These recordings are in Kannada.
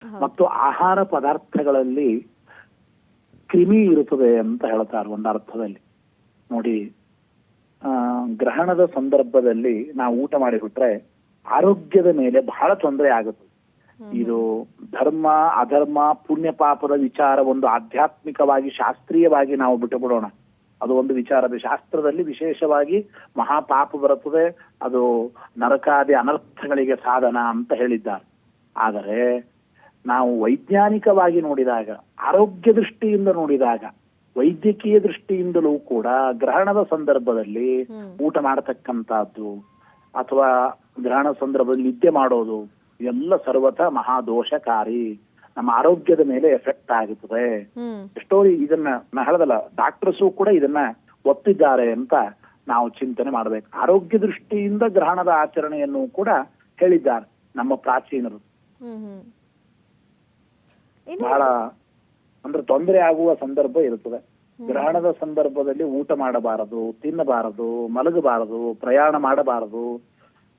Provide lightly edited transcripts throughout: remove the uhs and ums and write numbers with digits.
ಮತ್ತು ಆಹಾರ ಪದಾರ್ಥಗಳಲ್ಲಿ ಕ್ರಿಮಿ ಇರುತ್ತದೆ ಅಂತ ಹೇಳ್ತಾರೆ ಒಂದು ಅರ್ಥದಲ್ಲಿ. ನೋಡಿ, ಗ್ರಹಣದ ಸಂದರ್ಭದಲ್ಲಿ ನಾವು ಊಟ ಮಾಡಿಬಿಟ್ರೆ ಆರೋಗ್ಯದ ಮೇಲೆ ಬಹಳ ತೊಂದರೆ ಆಗುತ್ತೆ. ಇದು ಧರ್ಮ ಅಧರ್ಮ ಪುಣ್ಯ ಪಾಪದ ವಿಚಾರ ಒಂದು ಆಧ್ಯಾತ್ಮಿಕವಾಗಿ ಶಾಸ್ತ್ರೀಯವಾಗಿ ನಾವು ಬಿಟ್ಟುಬಿಡೋಣ. ಅದು ಒಂದು ವಿಚಾರದ ಶಾಸ್ತ್ರದಲ್ಲಿ ವಿಶೇಷವಾಗಿ ಮಹಾಪಾಪ ಬರುತ್ತದೆ, ಅದು ನರಕಾದಿ ಅನರ್ಥಗಳಿಗೆ ಸಾಧನ ಅಂತ ಹೇಳಿದ್ದಾರೆ. ಆದರೆ ನಾವು ವೈಜ್ಞಾನಿಕವಾಗಿ ನೋಡಿದಾಗ, ಆರೋಗ್ಯ ದೃಷ್ಟಿಯಿಂದ ನೋಡಿದಾಗ, ವೈದ್ಯಕೀಯ ದೃಷ್ಟಿಯಿಂದಲೂ ಕೂಡ ಗ್ರಹಣದ ಸಂದರ್ಭದಲ್ಲಿ ಊಟ ಮಾಡತಕ್ಕಂತಹದ್ದು ಅಥವಾ ಗ್ರಹಣ ಸಂದರ್ಭದಲ್ಲಿ ನಿದ್ದೆ ಮಾಡೋದು ಎಲ್ಲ ಸರ್ವಥ ಮಹಾದೋಷಕಾರಿ, ನಮ್ಮ ಆರೋಗ್ಯದ ಮೇಲೆ ಎಫೆಕ್ಟ್ ಆಗುತ್ತದೆ. ಎಷ್ಟೋ ಇದನ್ನ ನಾ ಹೇಳದಲ್ಲ, ಡಾಕ್ಟರ್ಸು ಕೂಡ ಇದನ್ನ ಒಪ್ಪಿದ್ದಾರೆ ಅಂತ ನಾವು ಚಿಂತನೆ ಮಾಡ್ಬೇಕು. ಆರೋಗ್ಯ ದೃಷ್ಟಿಯಿಂದ ಗ್ರಹಣದ ಆಚರಣೆಯನ್ನು ಕೂಡ ಹೇಳಿದ್ದಾರೆ ನಮ್ಮ ಪ್ರಾಚೀನರು. ಬಹಳ ಅಂದ್ರೆ ತೊಂದರೆ ಆಗುವ ಸಂದರ್ಭ ಇರುತ್ತದೆ. ಗ್ರಹಣದ ಸಂದರ್ಭದಲ್ಲಿ ಊಟ ಮಾಡಬಾರದು, ತಿನ್ನಬಾರದು, ಮಲಗಬಾರದು, ಪ್ರಯಾಣ ಮಾಡಬಾರದು.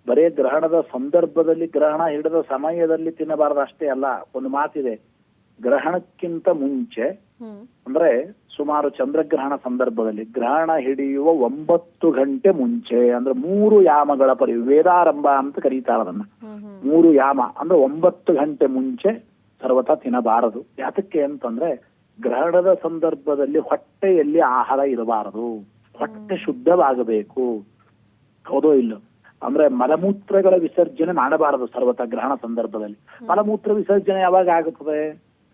ಬರೇ ಗ್ರಹಣದ ಸಂದರ್ಭದಲ್ಲಿ, ಗ್ರಹಣ ಹಿಡಿದ ಸಮಯದಲ್ಲಿ ತಿನ್ನಬಾರದು ಅಷ್ಟೇ ಅಲ್ಲ. ಒಂದು ಮಾತಿದೆ, ಗ್ರಹಣಕ್ಕಿಂತ ಮುಂಚೆ ಅಂದ್ರೆ ಸುಮಾರು ಚಂದ್ರಗ್ರಹಣ ಸಂದರ್ಭದಲ್ಲಿ ಗ್ರಹಣ ಹಿಡಿಯುವ 9 ಗಂಟೆ ಮುಂಚೆ ಅಂದ್ರೆ 3 ಯಾಮಗಳ ವೇದಾರಂಭ ಅಂತ ಕರೀತಾರೆ ಅದನ್ನ. 3 ಯಾಮ ಅಂದ್ರೆ 9 ಗಂಟೆ ಮುಂಚೆ ಸರ್ವಥ ತಿನ್ನಬಾರದು. ಯಾತಕ್ಕೆ ಅಂತಂದ್ರೆ ಗ್ರಹಣದ ಸಂದರ್ಭದಲ್ಲಿ ಹೊಟ್ಟೆಯಲ್ಲಿ ಆಹಾರ ಇರಬಾರದು, ಹೊಟ್ಟೆ ಶುದ್ಧವಾಗಬೇಕು. ಹೌದೋ ಇಲ್ಲ? ಅಂದ್ರೆ ಮಲಮೂತ್ರಗಳ ವಿಸರ್ಜನೆ ಮಾಡಬಾರದು ಸರ್ವಥ ಗ್ರಹಣ ಸಂದರ್ಭದಲ್ಲಿ. ಮಲಮೂತ್ರ ವಿಸರ್ಜನೆ ಯಾವಾಗ ಆಗುತ್ತದೆ?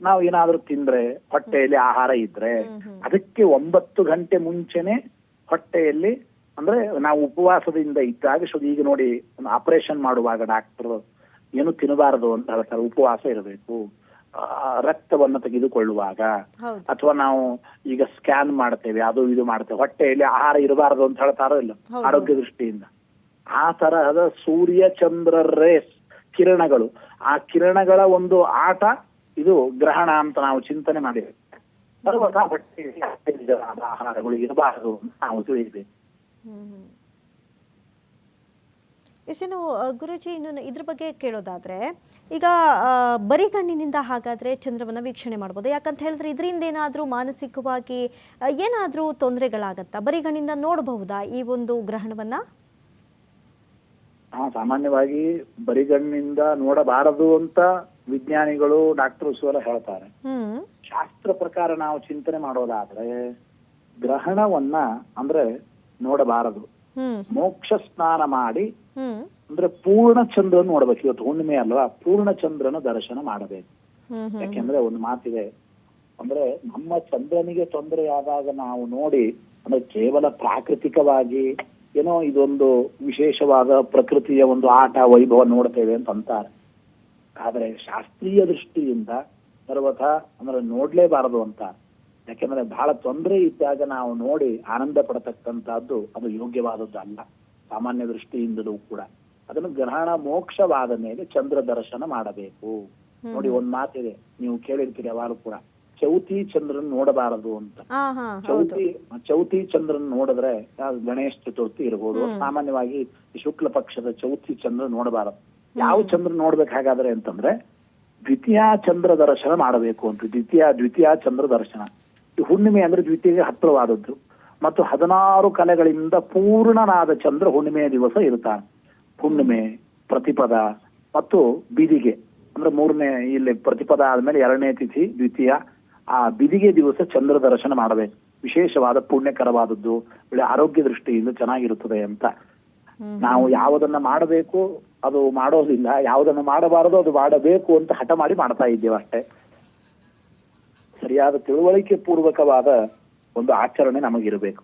ನಾವು ಏನಾದ್ರೂ ತಿಂದ್ರೆ, ಹೊಟ್ಟೆಯಲ್ಲಿ ಆಹಾರ ಇದ್ರೆ ಅದಕ್ಕೆ 9 ಗಂಟೆ ಮುಂಚೆನೆ ಹೊಟ್ಟೆಯಲ್ಲಿ, ಅಂದ್ರೆ ನಾವು ಉಪವಾಸದಿಂದ ಇದ್ದಾಗ ಈಗ ನೋಡಿ, ಒಂದು ಆಪರೇಷನ್ ಮಾಡುವಾಗ ಡಾಕ್ಟರ್ ಏನು ತಿನ್ನಬಾರದು ಅಂತ ಹೇಳ್ತಾರೆ, ಉಪವಾಸ ಇರಬೇಕು. ರಕ್ತವನ್ನು ತೆಗೆದುಕೊಳ್ಳುವಾಗ ಅಥವಾ ನಾವು ಈಗ ಸ್ಕ್ಯಾನ್ ಮಾಡ್ತೇವೆ, ಅದು ಇದು ಮಾಡ್ತೇವೆ, ಹೊಟ್ಟೆಯಲ್ಲಿ ಆಹಾರ ಇರಬಾರದು ಅಂತ ಹೇಳ್ತಾರೋ ಇಲ್ಲ ಆರೋಗ್ಯ ದೃಷ್ಟಿಯಿಂದ. ಆ ತರಹದ ಸೂರ್ಯ ಚಂದ್ರ ರೇಸ್ ಕಿರಣಗಳು, ಆ ಕಿರಣಗಳ ಒಂದು ಆಟ ಇದು ಗ್ರಹಣ ಅಂತ ನಾವು ಚಿಂತನೆ ಮಾಡಿದ್ದೇವೆ. ಸರ್ವಥಾ ಹೊಟ್ಟೆಯಲ್ಲಿ ಆಹಾರಗಳು ಇರಬಾರದು ಅಂತ ನಾವು ತಿಳಿಯಬೇಕು. ಇನ್ನು ಗುರುಜಿ, ಇನ್ನು ಇದ್ರ ಬಗ್ಗೆ ಕೇಳೋದಾದ್ರೆ, ಈಗ ಬರೀ ಕಣ್ಣಿನಿಂದ ಹಾಗಾದ್ರೆ ಚಂದ್ರವನ್ನ ವೀಕ್ಷಣೆ ಮಾಡ್ಬೋದು? ಯಾಕಂತ ಹೇಳಿದ್ರೆ ಇದರಿಂದ ಏನಾದ್ರೂ ಮಾನಸಿಕವಾಗಿ ಏನಾದ್ರೂ ತೊಂದರೆಗಳಾಗತ್ತಾ? ಬರೀ ಕಣ್ಣಿಂದ ನೋಡಬಹುದಾ ಈ ಒಂದು ಗ್ರಹಣವನ್ನ? ಸಾಮಾನ್ಯವಾಗಿ ಬರಿಗಣ್ಣಿಂದ ನೋಡಬಾರದು ಅಂತ ವಿಜ್ಞಾನಿಗಳು, ಡಾಕ್ಟರ್ಸ್ ಎಲ್ಲ ಹೇಳ್ತಾರೆ. ಶಾಸ್ತ್ರ ಪ್ರಕಾರ ನಾವು ಚಿಂತನೆ ಮಾಡೋದಾದ್ರೆ ಗ್ರಹಣವನ್ನ ಅಂದ್ರೆ ನೋಡಬಾರದು. ಮೋಕ್ಷ ಸ್ನಾನ ಮಾಡಿ ಅಂದ್ರೆ ಪೂರ್ಣ ಚಂದ್ರನ ನೋಡ್ಬೇಕು. ಇವತ್ತು ಹುಣ್ಣಿಮೆ ಅಲ್ವಾ, ಪೂರ್ಣ ಚಂದ್ರನ ದರ್ಶನ ಮಾಡಬೇಕು. ಯಾಕೆಂದ್ರೆ ಒಂದು ಮಾತಿದೆ, ಅಂದ್ರೆ ನಮ್ಮ ಚಂದ್ರನಿಗೆ ತೊಂದರೆ ಆದಾಗ ನಾವು ನೋಡಿ, ಅಂದ್ರೆ ಕೇವಲ ಪ್ರಾಕೃತಿಕವಾಗಿ ಏನೋ ಇದೊಂದು ವಿಶೇಷವಾದ ಪ್ರಕೃತಿಯ ಒಂದು ಆಟ ವೈಭವ ನೋಡ್ತೇವೆ ಅಂತ ಅಂತಾರೆ. ಆದ್ರೆ ಶಾಸ್ತ್ರೀಯ ದೃಷ್ಟಿಯಿಂದ ಸರ್ವಥ ಅಂದ್ರೆ ನೋಡ್ಲೇಬಾರದು ಅಂತ. ಯಾಕೆಂದ್ರೆ ಬಹಳ ತೊಂದರೆ ಇದ್ದಾಗ ನಾವು ನೋಡಿ ಆನಂದ ಪಡತಕ್ಕಂತಹದ್ದು ಅದು ಯೋಗ್ಯವಾದದ್ದು ಅಲ್ಲ, ಸಾಮಾನ್ಯ ದೃಷ್ಟಿಯಿಂದಲೂ ಕೂಡ. ಅದನ್ನು ಗ್ರಹಣ ಮೋಕ್ಷವಾದ ಮೇಲೆ ಚಂದ್ರ ದರ್ಶನ ಮಾಡಬೇಕು. ನೋಡಿ, ಒಂದ್ ಮಾತಿದೆ, ನೀವು ಕೇಳಿರ್ತೀರಿ ಯಾವಾಗಲೂ ಕೂಡ, ಚೌತಿ ಚಂದ್ರನ್ ನೋಡಬಾರದು ಅಂತ. ಚೌತಿ ಚಂದ್ರನ್ ನೋಡಿದ್ರೆ ಗಣೇಶ ಚತುರ್ಥಿ ಇರ್ಬೋದು, ಸಾಮಾನ್ಯವಾಗಿ ಶುಕ್ಲ ಪಕ್ಷದ ಚೌತಿ ಚಂದ್ರ ನೋಡಬಾರದು. ಯಾವ ಚಂದ್ರ ನೋಡ್ಬೇಕು ಹಾಗಾದ್ರೆ ಅಂತಂದ್ರೆ ದ್ವಿತೀಯ ಚಂದ್ರ ದರ್ಶನ ಮಾಡಬೇಕು ಅಂತ. ದ್ವಿತೀಯ ಚಂದ್ರ ದರ್ಶನ, ಈ ಹುಣ್ಣಿಮೆ ಅಂದ್ರೆ ದ್ವಿತೀಯ ಹತ್ತಿರವಾದದ್ದು ಮತ್ತು 16 ಕಲೆಗಳಿಂದ ಪೂರ್ಣನಾದ ಚಂದ್ರ ಹುಣ್ಣಿಮೆಯ ದಿವಸ ಇರ್ತಾನೆ. ಹುಣ್ಣಿಮೆ, ಪ್ರತಿಪದ ಮತ್ತು ಬಿದಿಗೆ ಅಂದ್ರೆ 3ನೇ, ಇಲ್ಲಿ ಪ್ರತಿಪದ ಆದ್ಮೇಲೆ 2ನೇ ತಿಥಿ ದ್ವಿತೀಯ, ಆ ಬಿದಿಗೆ ದಿವಸ ಚಂದ್ರ ದರ್ಶನ ಮಾಡಬೇಕು. ವಿಶೇಷವಾದ ಪುಣ್ಯಕರವಾದದ್ದು, ಒಳ್ಳೆ ಆರೋಗ್ಯ ದೃಷ್ಟಿಯಿಂದ ಚೆನ್ನಾಗಿರುತ್ತದೆ ಅಂತ. ನಾವು ಯಾವುದನ್ನ ಮಾಡಬೇಕು ಅದು ಮಾಡೋದಿಲ್ಲ, ಯಾವುದನ್ನ ಮಾಡಬಾರದು ಅದು ಮಾಡಬೇಕು ಅಂತ ಹಠ ಮಾಡಿ ಮಾಡ್ತಾ ಇದ್ದೇವೆ ಅಷ್ಟೇ. ಸರಿಯಾದ ತಿಳುವಳಿಕೆ ಪೂರ್ವಕವಾದ ಒಂದು ಆಚರಣೆ ನಮಗಿರಬೇಕು.